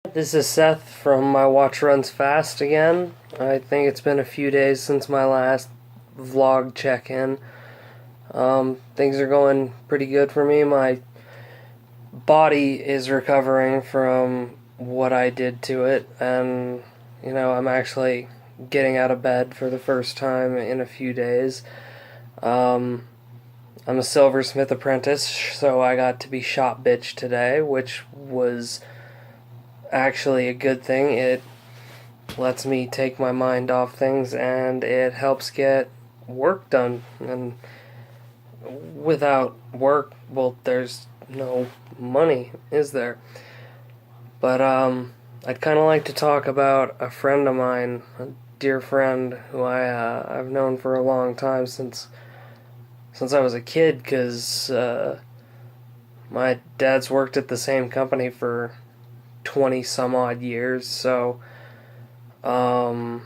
This is Seth from My Watch Runs Fast again. I think it's been a few days since my last vlog check-in. Things are going pretty good for me. My body is recovering from what I did to it, and, I'm actually getting out of bed for the first time in a few days. I'm a silversmith apprentice, so I got to be shop bitch today, which was actually a good thing. It lets me take my mind off things and it helps get work done. And without work, well, there's no money, is there? But I'd kind of like to talk about a friend of mine, a dear friend who I've known for a long time since I was a kid, because my dad's worked at the same company for 20 some odd years, so yeah,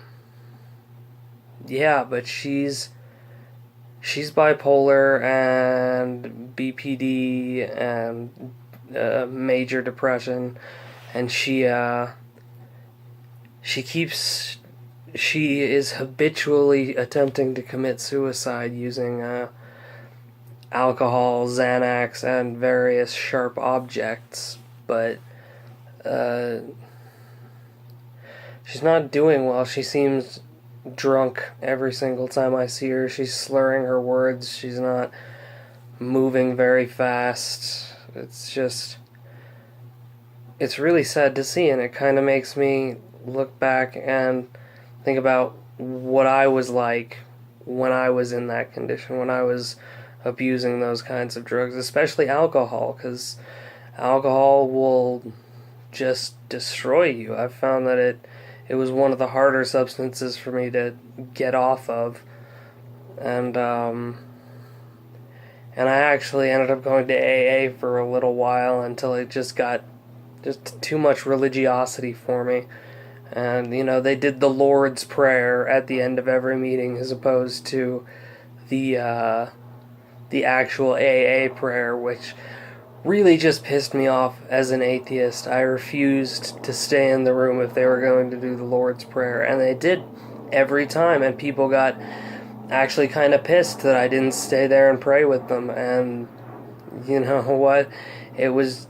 but she's bipolar and BPD and major depression, and she is habitually attempting to commit suicide using alcohol, Xanax, and various sharp objects, but uh, she's not doing well. She seems drunk every single time I see her. She's slurring her words. She's not moving very fast. It's really sad to see, and it kind of makes me look back and think about what I was like when I was in that condition, when I was abusing those kinds of drugs, especially alcohol, because alcohol will just destroy you. I've found that it was one of the harder substances for me to get off of, and I actually ended up going to AA for a little while until it just got just too much religiosity for me. And they did the Lord's Prayer at the end of every meeting as opposed to the actual AA prayer, which really just pissed me off as an atheist. I refused to stay in the room if they were going to do the Lord's Prayer, and they did every time, and people got actually kind of pissed that I didn't stay there and pray with them. And you know what? It was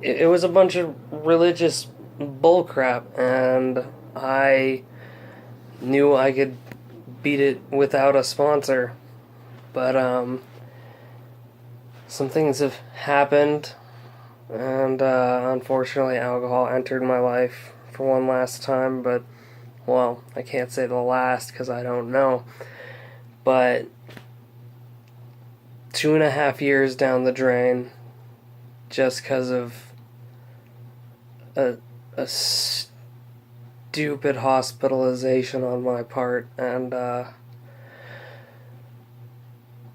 a bunch of religious bullcrap, and I knew I could beat it without a sponsor. But some things have happened, and unfortunately alcohol entered my life for one last time. But, well, I can't say the last because I don't know. But 2.5 years down the drain just because of a stupid hospitalization on my part. And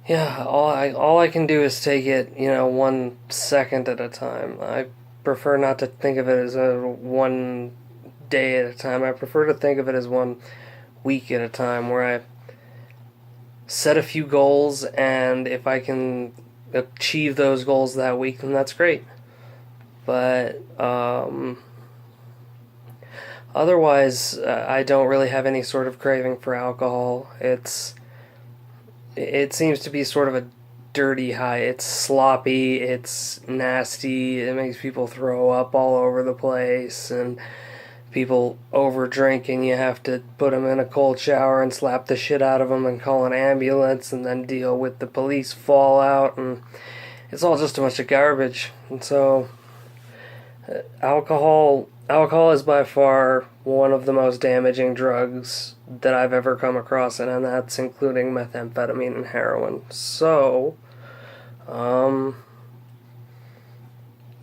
yeah, all I can do is take it, 1 second at a time. I prefer not to think of it as a 1 day at a time. I prefer to think of it as 1 week at a time, where I set a few goals, and if I can achieve those goals that week, then that's great. But otherwise, I don't really have any sort of craving for alcohol. It seems to be sort of a dirty high. It's sloppy, it's nasty, it makes people throw up all over the place, and people overdrink, and you have to put them in a cold shower and slap the shit out of them and call an ambulance and then deal with the police fallout, and it's all just a bunch of garbage. And so alcohol is by far one of the most damaging drugs that I've ever come across, and that's including methamphetamine and heroin. So,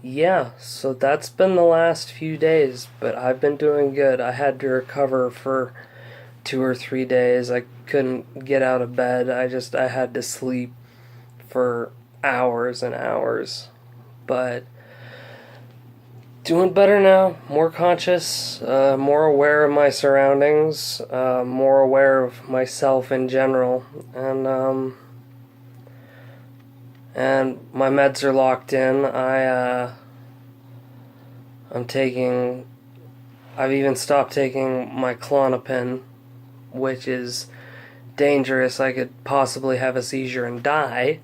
yeah, so that's been the last few days, but I've been doing good. I had to recover for 2 or 3 days. I couldn't get out of bed. I had to sleep for hours and hours. But doing better now, more conscious, more aware of my surroundings, more aware of myself in general, and my meds are locked in. I'm taking I've even stopped taking my Klonopin, which is dangerous. I could possibly have a seizure and die,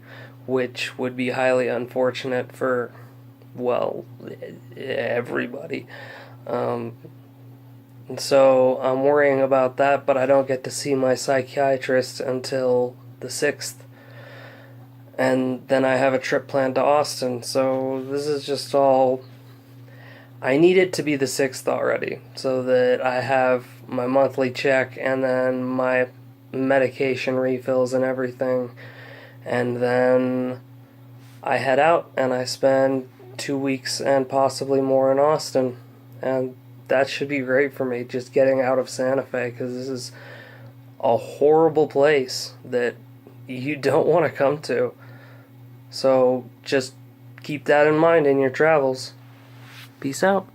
which would be highly unfortunate for, well, everybody. And so I'm worrying about that, but I don't get to see my psychiatrist until the 6th. And then I have a trip planned to Austin, so this is just all. I need it to be the 6th already, so that I have my monthly check and then my medication refills and everything. And then I head out and I spend 2 weeks and possibly more in Austin. And that should be great for me, just getting out of Santa Fe, because this is a horrible place that you don't want to come to. So just keep that in mind in your travels. Peace out.